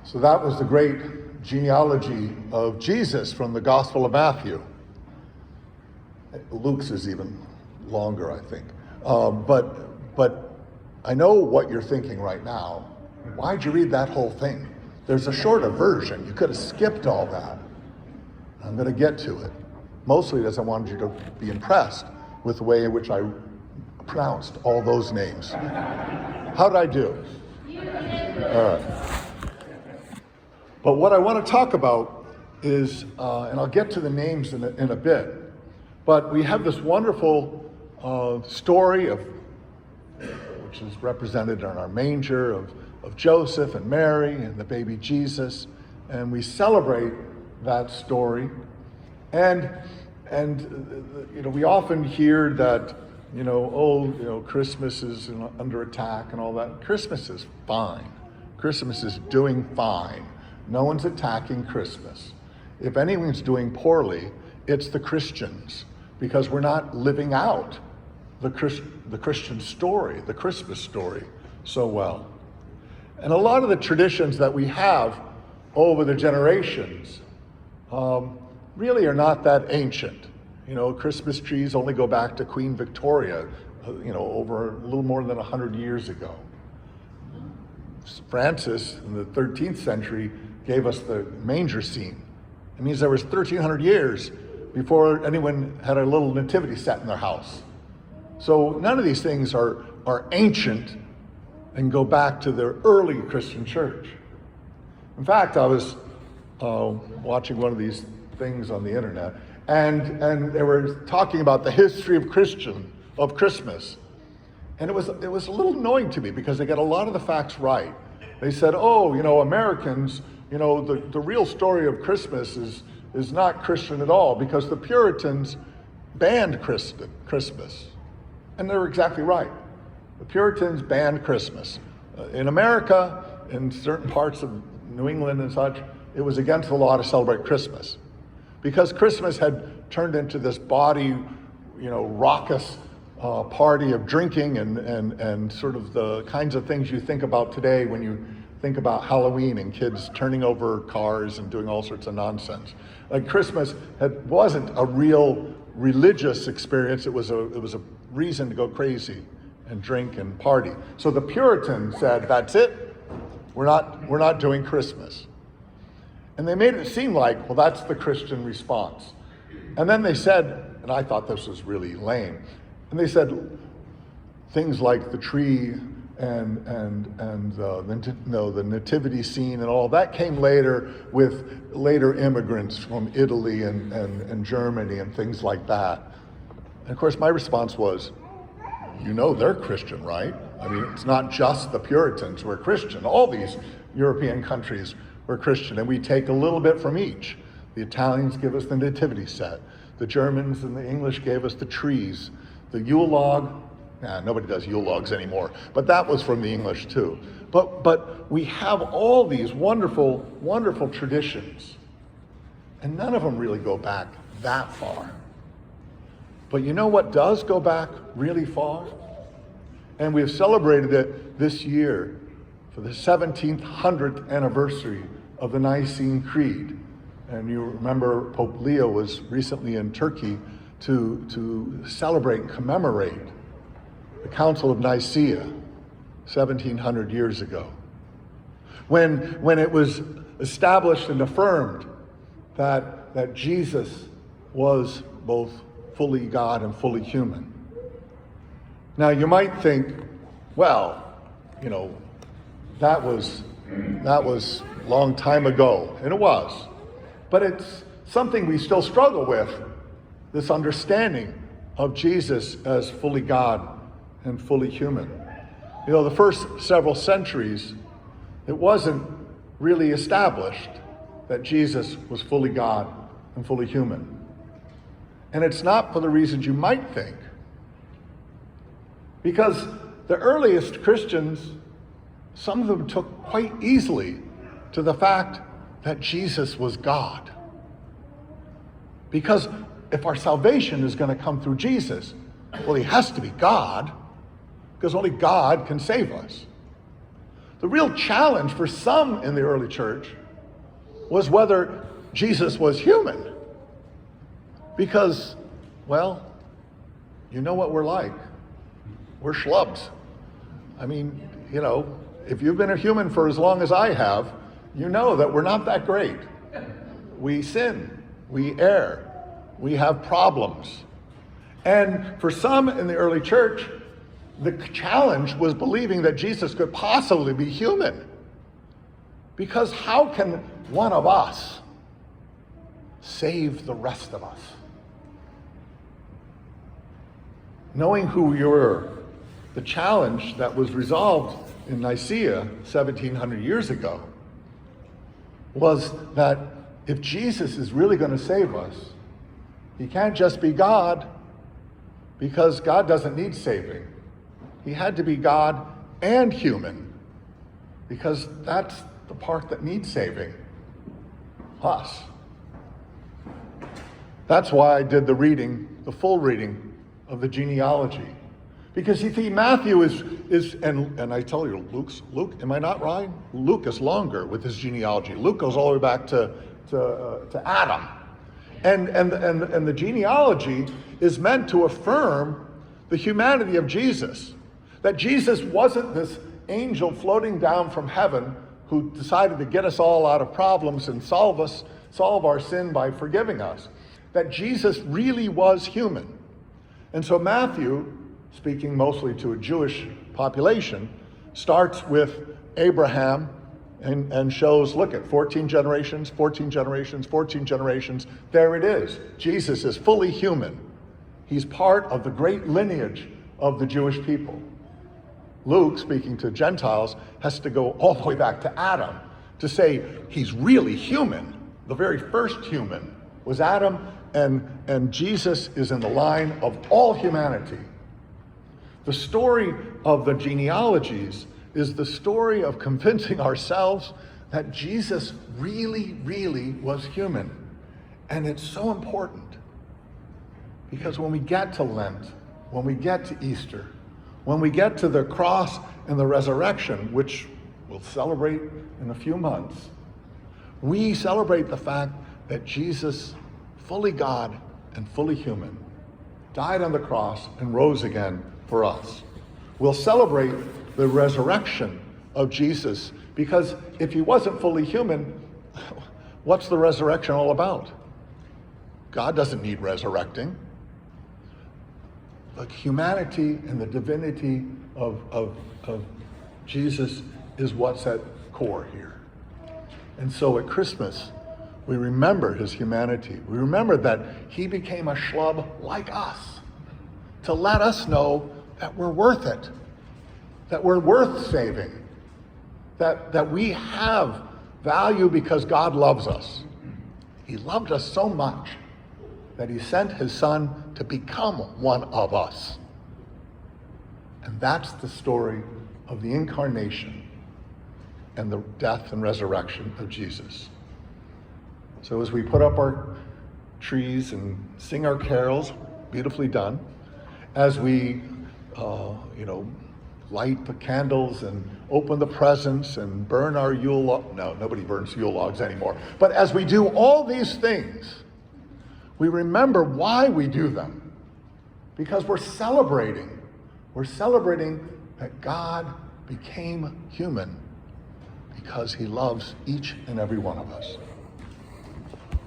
So that was the great genealogy of Jesus from the Gospel of Matthew. Luke's is even longer, I think. But I know what you're thinking right now. Why'd you read that whole thing? There's a shorter version. You could have skipped all that. I'm going to get to it. Mostly because I wanted you to be impressed with the way in which I pronounced all those names. How did I do? All right. But what I want to talk about is, and I'll get to the names in a bit, but we have this wonderful story of, which is represented in our manger, of Joseph and Mary and the baby Jesus, and we celebrate that story. And we often hear that, Christmas is under attack and all that. Christmas is fine. Christmas is doing fine. No one's attacking Christmas. If anyone's doing poorly, it's the Christians, because we're not living out the Christian story, the Christmas story, so well. And a lot of the traditions that we have over the generations really are not that ancient. Christmas trees only go back to Queen Victoria, over a little more than 100 years ago. Francis in the 13th century gave us the manger scene. It means there was 1,300 years before anyone had a little nativity set in their house. So none of these things are ancient and go back to the early Christian church. In fact, I was watching one of these things on the internet, and they were talking about the history of Christmas. And it was a little annoying to me because they got a lot of the facts right. They said, Americans, the real story of Christmas is not Christian at all, because the Puritans banned Christmas. And they were exactly right. The Puritans banned Christmas. In America, in certain parts of New England and such, it was against the law to celebrate Christmas, because Christmas had turned into this bawdy, raucous party of drinking and sort of the kinds of things you think about today when you think about Halloween and kids turning over cars and doing all sorts of nonsense. Like Christmas wasn't a real religious experience. It was a reason to go crazy and drink and party. So the Puritans said, that's it. We're not doing Christmas. And they made it seem like, well, that's the Christian response. And then they said, and I thought this was really lame, and they said things like the tree and the nativity scene and all that came later with later immigrants from Italy and Germany and things like that. And of course, my response was, they're Christian, right? I mean, it's not just the Puritans who are Christian. All these European countries were Christian, and we take a little bit from each. The Italians give us the nativity set. The Germans and the English gave us the trees. The Yule log, nobody does Yule logs anymore, but that was from the English too. But we have all these wonderful, wonderful traditions, and none of them really go back that far. But you know what does go back really far? And we've celebrated it this year for the 1700th anniversary of the Nicene Creed. And you remember Pope Leo was recently in Turkey to celebrate and commemorate the Council of Nicaea 1700 years ago. When it was established and affirmed that Jesus was both fully God and fully human. Now you might think, well, that was a long time ago, and it was. But it's something we still struggle with, this understanding of Jesus as fully God and fully human. The first several centuries, it wasn't really established that Jesus was fully God and fully human. And it's not for the reasons you might think. Because the earliest Christians, some of them took quite easily to the fact that Jesus was God. Because if our salvation is going to come through Jesus, well, he has to be God, because only God can save us. The real challenge for some in the early church was whether Jesus was human. Because, well, you know what we're like. We're schlubs. I mean, you know, if you've been a human for as long as I have, you know that we're not that great. We sin, we err, we have problems. And for some in the early church, the challenge was believing that Jesus could possibly be human. Because how can one of us save the rest of us? Knowing who we were, the challenge that was resolved in Nicaea 1700 years ago was that if Jesus is really going to save us, he can't just be God, because God doesn't need saving. He had to be God and human, because that's the part that needs saving, us. That's why I did the full reading of the genealogy. Because you see, Matthew is and I tell you, Luke, am I not right? Luke is longer with his genealogy. Luke goes all the way back to Adam. And the genealogy is meant to affirm the humanity of Jesus. That Jesus wasn't this angel floating down from heaven who decided to get us all out of problems and solve our sin by forgiving us. That Jesus really was human. And so Matthew, speaking mostly to a Jewish population, starts with Abraham and shows, look at 14 generations, 14 generations, 14 generations. There it is. Jesus is fully human. He's part of the great lineage of the Jewish people. Luke, speaking to Gentiles, has to go all the way back to Adam to say he's really human. The very first human was Adam, and Jesus is in the line of all humanity. The story of the genealogies is the story of convincing ourselves that Jesus really, really was human. And it's so important because when we get to Lent, when we get to Easter, when we get to the cross and the resurrection, which we'll celebrate in a few months, we celebrate the fact that Jesus, fully God and fully human, died on the cross and rose again for us. We'll celebrate the resurrection of Jesus, because if he wasn't fully human, what's the resurrection all about? God doesn't need resurrecting. The humanity and the divinity of Jesus is what's at core here. And so at Christmas, we remember his humanity. We remember that he became a schlub like us to let us know that we're worth it, that we're worth saving, that we have value because God loves us. He loved us so much that he sent his son to become one of us. And that's the story of the incarnation and the death and resurrection of Jesus. So as we put up our trees and sing our carols, beautifully done, as we light the candles and open the presents and burn our Yule log. No, nobody burns Yule logs anymore. But as we do all these things, we remember why we do them. Because we're celebrating. We're celebrating that God became human because he loves each and every one of us.